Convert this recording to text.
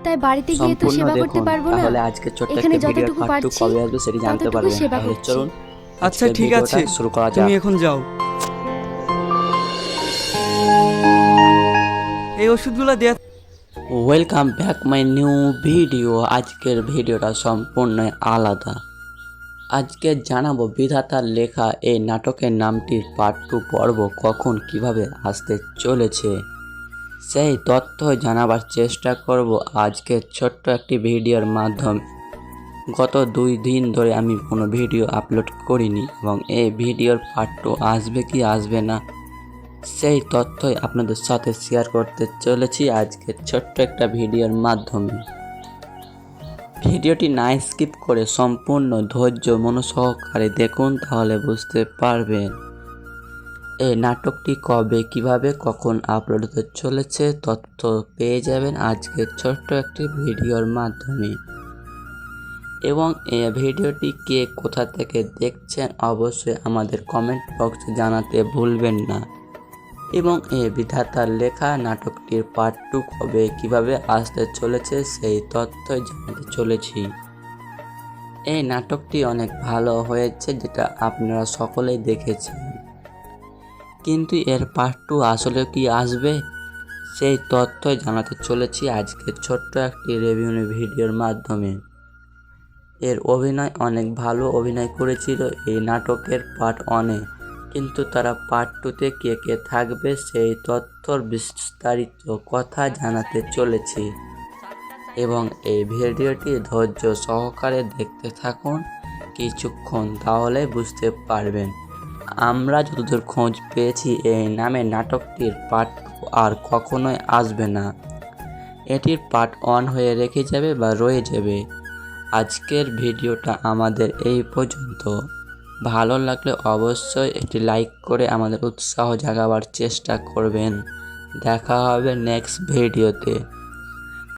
তাই বাড়িতে গিয়ে তো সম্পূর্ণ সেবা করতে দেখুন, পারবো না। তাহলে আজকে ছোট্ট এখানে একটা ভিডিওর যতটুকু পার্ট 2 পারছি কবে আসবে সেটা জানতে ততটুকু পারবেন। সেবা তাহলে করছি। চলুন আচ্ছা আজকের ঠিক ভিডিওটা আছে, শুরু করা তুমি যাক। এখন যাও। এই ওষুধগুলো দেয়া। Welcome back my new video. আজকের ভিডিওটা সম্পূর্ণ আলাদা। আজকে জানাবো বিধাতার লেখা এই নাটকের নামটির পার্ট 2 পর্ব কখন কিভাবে আসতে চলেছে, সেই তথ্য জানাবার চেষ্টা করব আজকের ছোট্ট একটি ভিডিওর মাধ্যমে। গত 2 দিন ধরে আমি কোনো ভিডিও আপলোড করিনি এবং এই ভিডিওর পার্ট 2 আসবে কি আসবে না সেই তথ্যই আপনাদের সাথে শেয়ার করতে চলেছি আজকের ছোট্ট একটা ভিডিওর মাধ্যমে। ভিডিওটি না স্কিপ করে সম্পূর্ণ ধৈর্য মনোসহকারে দেখুন, তাহলে বুঝতে পারবেন এই নাটকটি কবে কিভাবে কখন আপলোড হতে চলেছে। তথ্য পেয়ে যাবেন আজকের ছোট্ট একটি ভিডিওর মাধ্যমে। এবং এই ভিডিওটি কে কোথা থেকে দেখছেন অবশ্যই আমাদের কমেন্ট বক্সে জানাতে ভুলবেন না। এবং এই বিধাতার লেখা নাটকটির পার্ট 2 কবে কিভাবে আসতে চলেছে সেই তথ্য জানাতে চলেছি। এই নাটকটি অনেক ভালো হয়েছে, যেটা আপনারা সকলেই দেখেছেন, কিন্তু এর পার্ট 2 আসলে কি আসবে সেই তথ্যই জানাতে চলেছি আজকের ছোট্ট একটি রিভিউ ভিডিওর মাধ্যমে। এর অভিনয় অনেক ভালো অভিনয় করেছিল এই নাটকের পার্ট 1-এ, কিন্তু তারা পার্ট 2-তে কে কে থাকবে সেই তথ্যর বিস্তারিত কথা জানাতে চলেছি। এবং এই ভিডিওটি ধৈর্য সহকারে দেখতে থাকুন কিছুক্ষণ, তাহলে বুঝতে পারবেন। আমরা যতদূর খোঁজ পেয়েছি এই নামে নাটকটির পার্ট 2 আর কখনোই আসবে না, এটির পার্ট 1 হয়ে রেখে যাবে বা রয়ে যাবে। আজকের ভিডিওটা আমাদের এই পর্যন্ত। ভালো লাগলে অবশ্যই একটি লাইক করে আমাদের উৎসাহ জাগাবার চেষ্টা করবেন। দেখা হবে নেক্সট ভিডিওতে।